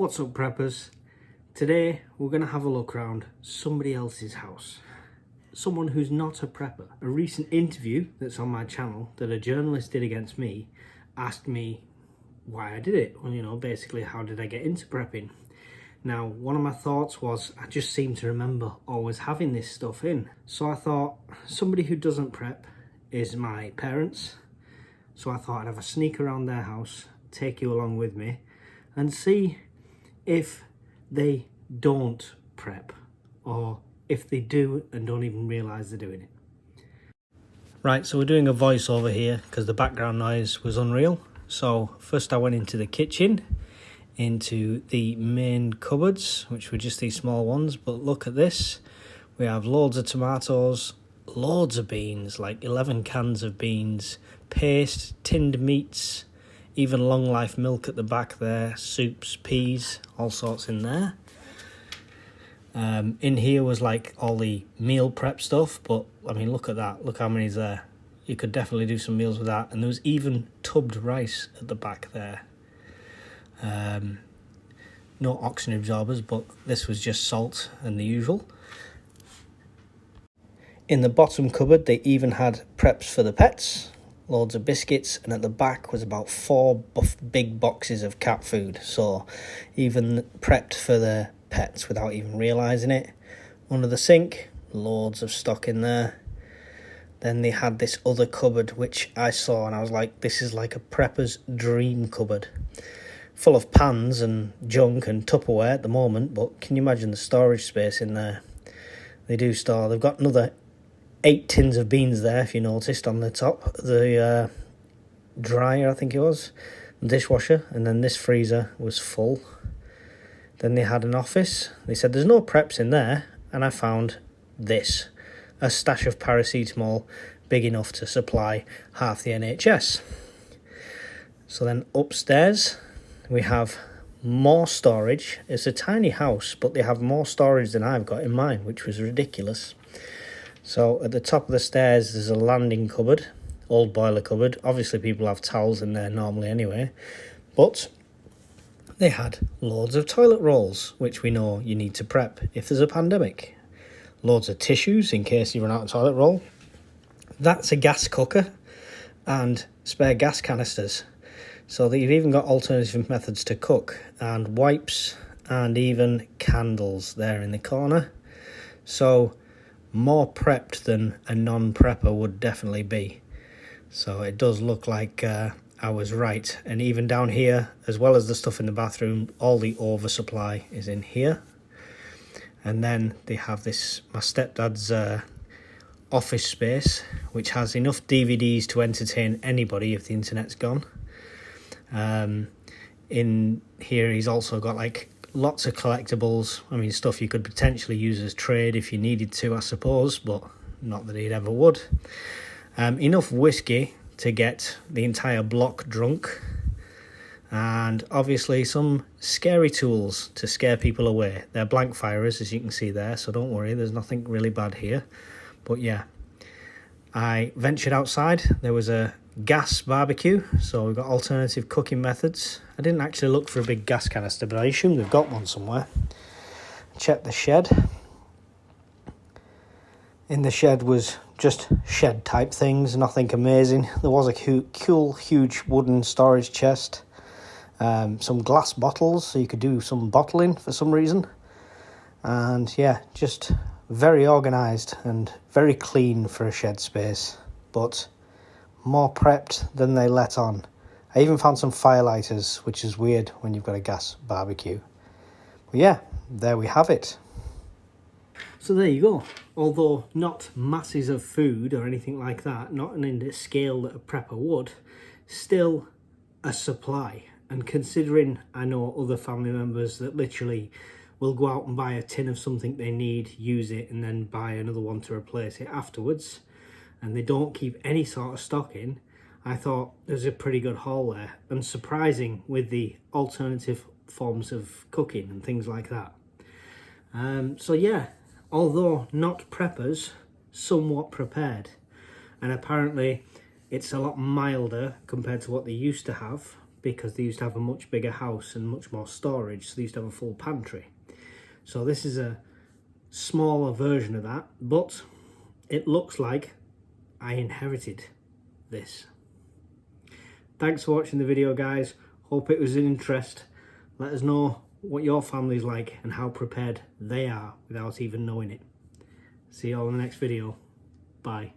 What's up, preppers? Today we're going to have a look around somebody else's house. Someone who's not a prepper. A recent interview that's on my channel that a journalist did against me asked me why I did it. Well, you know, basically how did I get into prepping? Now, one of my thoughts was I just seem to remember always having this stuff in. So I thought somebody who doesn't prep is my parents. So I thought I'd have a sneak around their house, take you along with me and see if they don't prep or if they do and don't even realise they're doing it. Right, so we're doing a voiceover here because the background noise was unreal. So first I went into the kitchen, into the main cupboards, which were just these small ones, but look at this. We have loads of tomatoes, loads of beans, like 11 cans of beans, paste, tinned meats, even long life milk at the back there, soups, peas, all sorts in there. In here was like all the meal prep stuff, but I mean, look at that. Look how many's there. You could definitely do some meals with that. And there was even tubbed rice at the back there. No oxygen absorbers, but this was just salt and the usual. In the bottom cupboard, they even had preps for the pets. Loads of biscuits, and at the back was about 4 big boxes of cat food, so even prepped for the pets without even realising it. Under the sink, loads of stock in there. Then they had this other cupboard which I saw and I was like, this is like a prepper's dream cupboard, full of pans and junk and Tupperware at the moment, but can you imagine the storage space in there? They've got another 8 tins of beans there, if you noticed, on the top. The dryer, I think it was, the dishwasher, and then this freezer was full. Then they had an office. They said there's no preps in there, and I found this, a stash of paracetamol big enough to supply half the NHS. So then upstairs we have more storage. It's a tiny house, but they have more storage than I've got in mine, which was ridiculous. So at the top of the stairs there's a landing cupboard, old boiler cupboard. Obviously people have towels in there normally anyway, but they had loads of toilet rolls, which we know you need to prep if there's a pandemic. Loads of tissues in case you run out of toilet roll. That's a gas cooker and spare gas canisters. So they've even got alternative methods to cook, and wipes and even candles there in the corner. So more prepped than a non-prepper would definitely be. So it does look like I was right. And even down here, as well as the stuff in the bathroom, all the oversupply is in here. And then they have this, my stepdad's office space, which has enough DVDs to entertain anybody if the internet's gone. In here he's also got like lots of collectibles. I mean, stuff you could potentially use as trade if you needed to, I suppose, but not that he'd ever would. Enough whiskey to get the entire block drunk, and obviously some scary tools to scare people away. They're blank firers, as you can see there, so don't worry, there's nothing really bad here. But yeah, I ventured outside. There was a gas barbecue, so we've got alternative cooking methods. I didn't actually look for a big gas canister, but I assume they've got one somewhere. Check the shed. In the shed was just shed type things, nothing amazing. There was a cool huge wooden storage chest, some glass bottles so you could do some bottling for some reason, and yeah, just very organised and very clean for a shed space, but more prepped than they let on. I even found some firelighters, which is weird when you've got a gas barbecue. But yeah, there we have it. So there you go. Although not masses of food or anything like that, not in the scale that a prepper would, still a supply. And considering I know other family members that literally will go out and buy a tin of something they need, use it, and then buy another one to replace it afterwards, and they don't keep any sort of stock in, I thought there's a pretty good haul there, and surprising with the alternative forms of cooking and things like that. So yeah, although not preppers, somewhat prepared, and apparently it's a lot milder compared to what they used to have, because they used to have a much bigger house and much more storage, so they used to have a full pantry. So this is a smaller version of that, but it looks like I inherited this. Thanks for watching the video, guys. Hope it was of interest. Let us know what your family's like and how prepared they are without even knowing it. See you all in the next video. Bye.